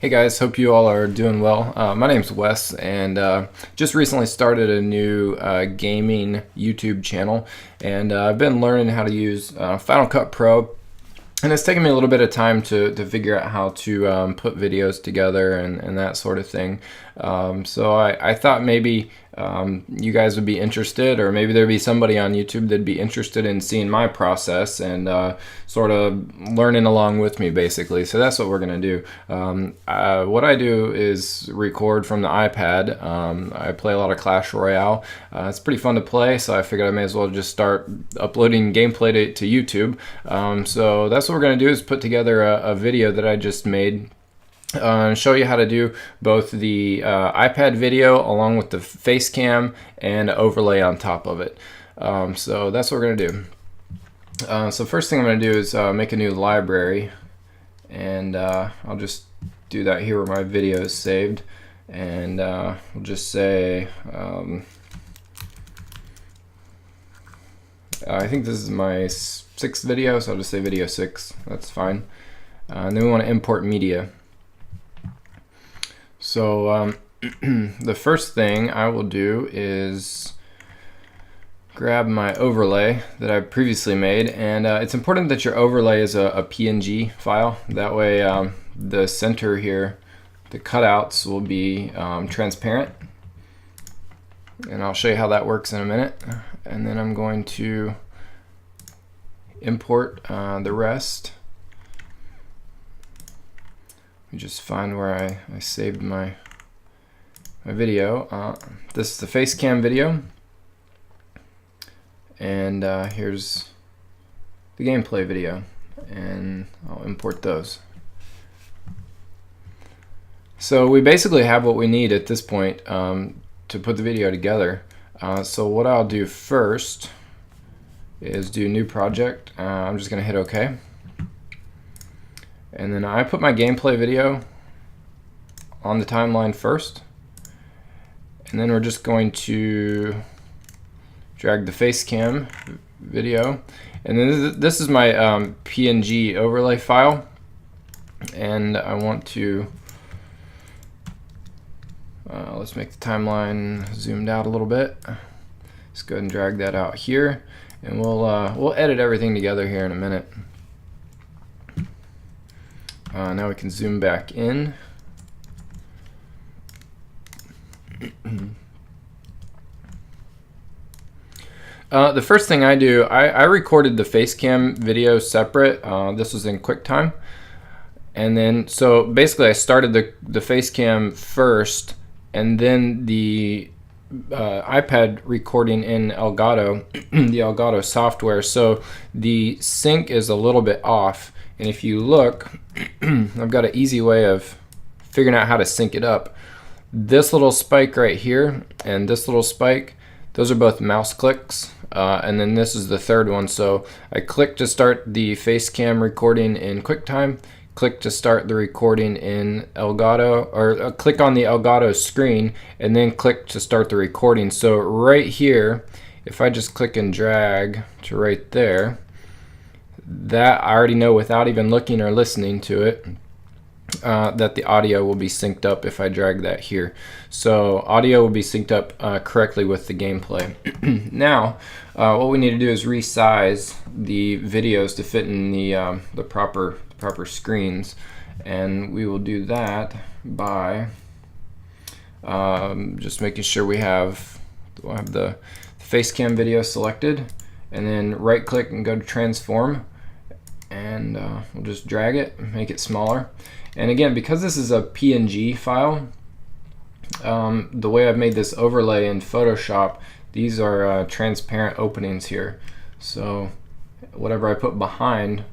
Hey guys, hope you all are doing well. My name's Wes, and just recently started a new gaming YouTube channel, and I've been learning how to use Final Cut Pro, and it's taken me a little bit of time to figure out how to put videos together and that sort of thing. So I thought maybe you guys would be interested, or maybe there'd be somebody on YouTube that'd be interested in seeing my process and sort of learning along with me, basically. So that's what we're gonna do. What I do is record from the iPad. I play a lot of Clash Royale. It's pretty fun to play, so I figured I may as well just start uploading gameplay to YouTube. So that's what we're gonna do, is put together a video that I just made. Show you how to do both the iPad video along with the Facecam and overlay on top of it. So that's what we're going to do. So first thing I'm going to do is make a new library, and I'll just do that here where my video is saved, and we'll just say I think this is my 6th video, so I'll just say video 6. That's fine. And then we want to import media. So the first thing I will do is grab my overlay that I previously made, and it's important that your overlay is a PNG file. That way the center here, the cutouts, will be transparent, and I'll show you how that works in a minute. And then I'm going to import the rest. Just find where I saved my video. This is the Facecam video, and here's the gameplay video, and I'll import those. So we basically have what we need at this point to put the video together. So what I'll do first is do new project. I'm just gonna hit OK. And then I put my gameplay video on the timeline first, and then we're just going to drag the Facecam video, and then this is my PNG overlay file, and I want to let's make the timeline zoomed out a little bit. Let's go ahead and drag that out here, and we'll edit everything together here in a minute. Now we can zoom back in. The first thing I do, I recorded the Facecam video separate. This was in QuickTime. And then, so basically I started the Facecam first, and then the iPad recording in Elgato, the Elgato software. So the sync is a little bit off. And if you look, I've got an easy way of figuring out how to sync it up. This little spike right here and this little spike, those are both mouse clicks. And then this is the third one. So I click to start the Facecam recording in QuickTime, click to start the recording in Elgato, or click on the Elgato screen, and then click to start the recording. So right here, if I just click and drag to right there, that I already know without even looking or listening to it that the audio will be synced up if I drag that here. So audio will be synced up correctly with the gameplay. Now what we need to do is resize the videos to fit in the proper screens, and we will do that by just making sure we'll have the Facecam video selected, and then right click and go to transform, and we'll just drag it, make it smaller. And again, because this is a PNG file, the way I've made this overlay in Photoshop, these are transparent openings here. So whatever I put behind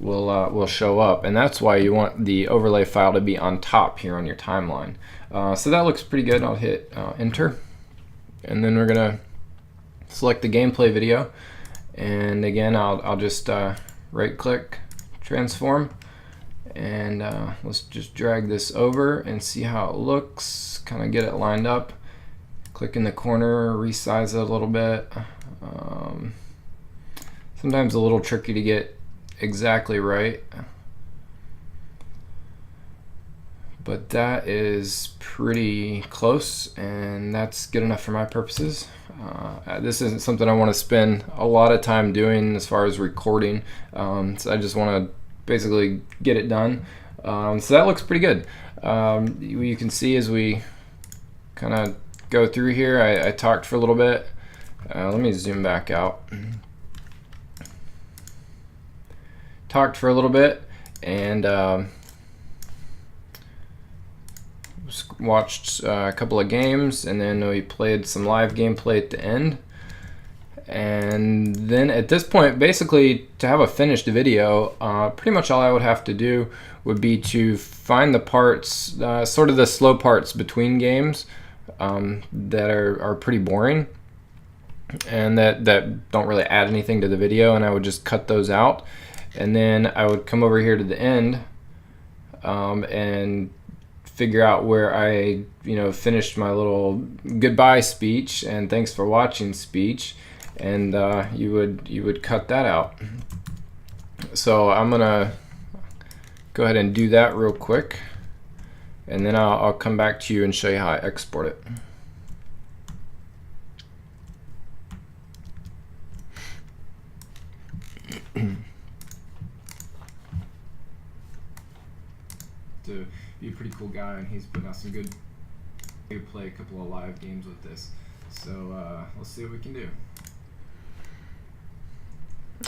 will show up, and that's why you want the overlay file to be on top here on your timeline. So that looks pretty good. I'll hit enter, and then we're gonna select the gameplay video, and again I'll just right click, transform, and let's just drag this over and see how it looks, kind of get it lined up. Click in the corner, resize it a little bit. Sometimes a little tricky to get exactly right. But that is pretty close, and that's good enough for my purposes. This isn't something I want to spend a lot of time doing as far as recording, so I just want to basically get it done. So that looks pretty good. You can see as we kind of go through here, I talked for a little bit. Let me zoom back out. Talked for a little bit, and watched a couple of games, and then we played some live gameplay at the end. And then at this point, basically to have a finished video, pretty much all I would have to do would be to find the parts, sort of the slow parts between games that are pretty boring and that don't really add anything to the video, and I would just cut those out. And then I would come over here to the end and figure out where I finished my little goodbye speech and thanks for watching speech, and you would cut that out. So I'm gonna go ahead and do that real quick, and then I'll come back to you and show you how I export it. To be a pretty cool guy, and he's putting out some good. We play a couple of live games with this, so let's see what we can do.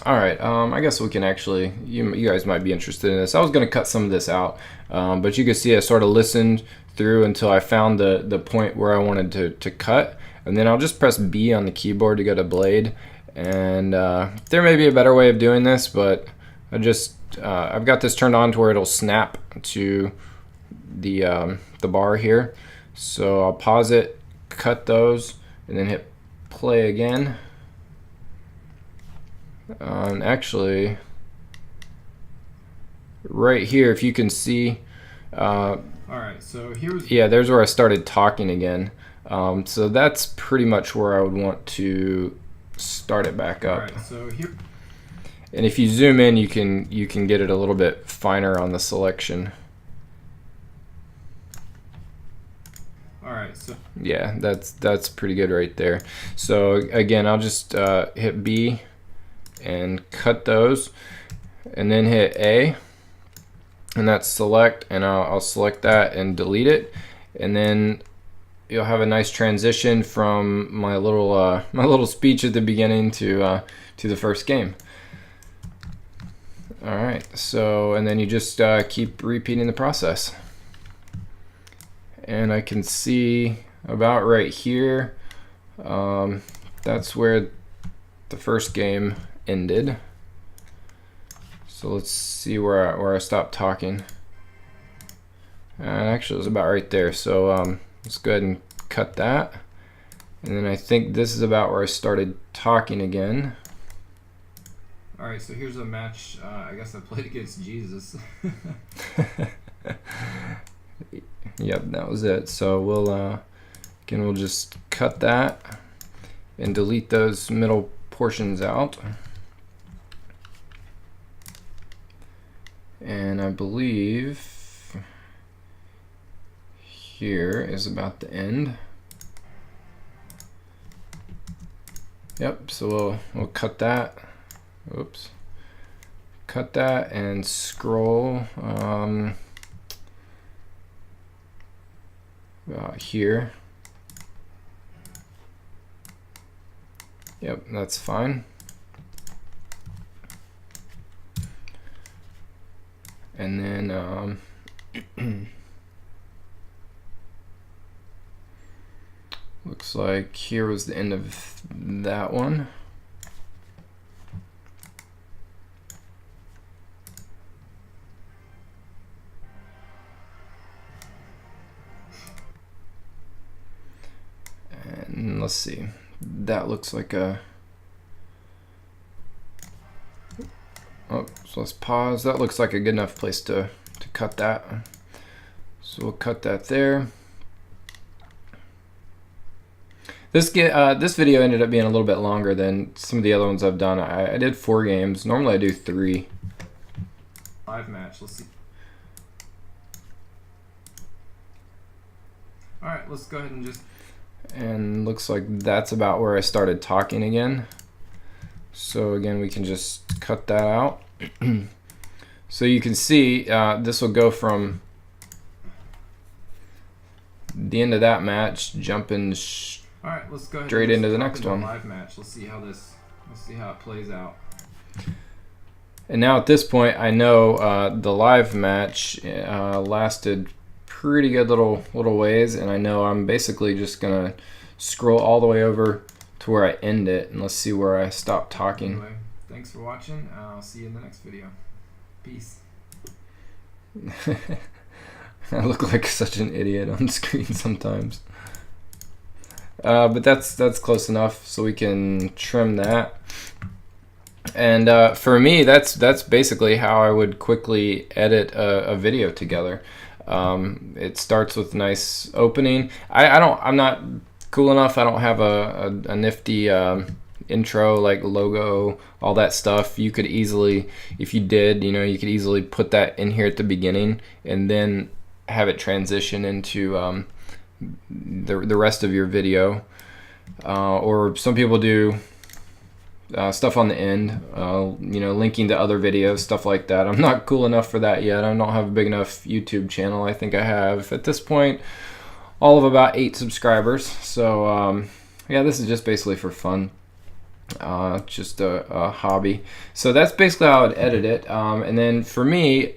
All right, I guess we can actually. You guys might be interested in this. I was going to cut some of this out, but you can see I sort of listened through until I found the point where I wanted to cut, and then I'll just press B on the keyboard to go to blade. And there may be a better way of doing this, but I've got this turned on to where it'll snap to the bar here. So I'll pause it, cut those, and then hit play again. And actually, right here, if you can see, all right. So there's where I started talking again. So that's pretty much where I would want to start it back up. All right, so here. And if you zoom in, you can get it a little bit finer on the selection. All right, so yeah, that's pretty good right there. So again, I'll just hit B and cut those, and then hit A, and that's select, and I'll select that and delete it, and then you'll have a nice transition from my little speech at the beginning to the first game. All right, so and then you just keep repeating the process. And I can see about right here, that's where the first game ended. So let's see where I stopped talking. And actually it was about right there. So let's go ahead and cut that. And then I think this is about where I started talking again. All right, so here's a match. I guess I played against Jesus. Yep, that was it. So we'll just cut that and delete those middle portions out. And I believe here is about the end. Yep, so we'll cut that. Oops. Cut that and scroll about here. Yep, that's fine. And then looks like here was the end of that one. And let's see, that looks like a, oh, so let's pause. That looks like a good enough place to cut that. So we'll cut that there. This video ended up being a little bit longer than some of the other ones I've done. I did 4 games. Normally I do 3. Live match, let's see. All right, let's go ahead and just... And looks like that's about where I started talking again. So again, we can just cut that out. So you can see this will go from the end of that match, jumping all right, let's go ahead straight into the next one. Live match. Let's see how it plays out. And now at this point, I know the live match lasted pretty good little ways, and I know I'm basically just gonna scroll all the way over to where I end it, and let's see where I stop talking. Anyway, thanks for watching. I'll see you in the next video. Peace. I look like such an idiot on screen sometimes. But that's close enough, so we can trim that. And for me, that's basically how I would quickly edit a video together. It starts with nice opening. I'm not cool enough. I don't have a nifty intro, like logo, all that stuff. You could easily, if you did, you could easily put that in here at the beginning and then have it transition into the rest of your video. Or some people do stuff on the end, linking to other videos, stuff like that. I'm not cool enough for that yet. I don't have a big enough YouTube channel. I think I have, at this point, all of about 8 subscribers. So yeah, this is just basically for fun. Just a hobby. So that's basically how I would edit it. And then for me,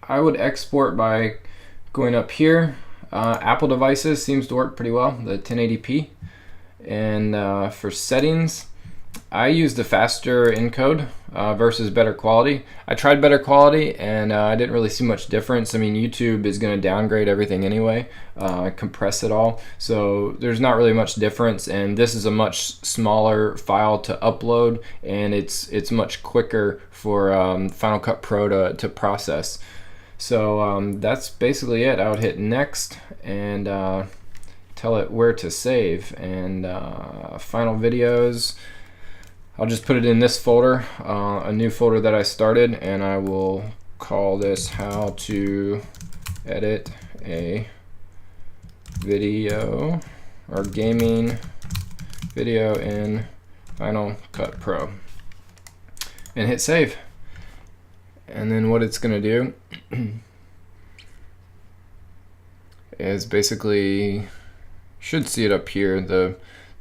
I would export by going up here. Apple devices seems to work pretty well, the 1080p. And for settings, I use the faster encode versus better quality. I tried better quality and I didn't really see much difference. I mean, YouTube is going to downgrade everything anyway, compress it all. So there's not really much difference, and this is a much smaller file to upload, and it's much quicker for Final Cut Pro to process. So that's basically it. I would hit next and tell it where to save, and final videos, I'll just put it in this folder, a new folder that I started, and I will call this how to edit a video or gaming video in Final Cut Pro, and hit save. And then what it's gonna do is basically, should see it up here, the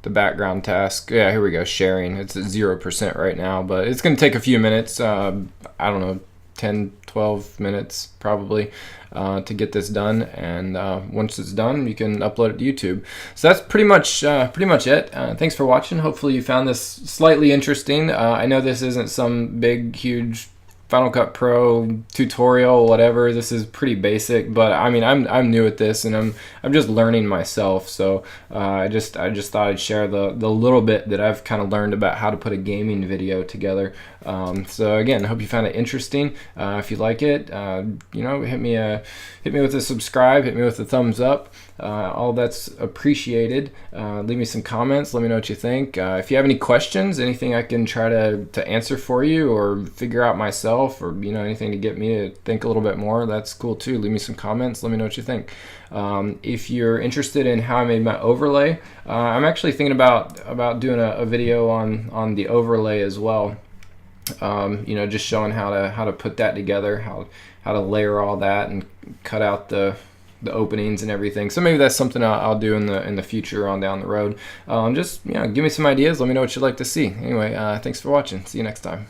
background task. Yeah, here we go, sharing. It's at 0% right now, but it's going to take a few minutes. I don't know, 10, 12 minutes probably to get this done. And once it's done, you can upload it to YouTube. So that's pretty much it. Thanks for watching. Hopefully you found this slightly interesting. I know this isn't some big, huge Final Cut Pro tutorial, whatever. This is pretty basic, but I mean, I'm new at this, and I'm just learning myself. So I just thought I'd share the little bit that I've kind of learned about how to put a gaming video together. So again, I hope you found it interesting. If you like it, hit me with a subscribe, hit me with a thumbs up. All that's appreciated. Leave me some comments. Let me know what you think. If you have any questions, anything I can try to answer for you or figure out myself, or anything to get me to think a little bit more, that's cool too. Leave me some comments. Let me know what you think. If you're interested in how I made my overlay, I'm actually thinking about doing a video on the overlay as well. Just showing how to put that together, how to layer all that and cut out the openings and everything. So maybe that's something I'll do in the future on down the road. Just give me some ideas. Let me know what you'd like to see. Anyway, thanks for watching. See you next time.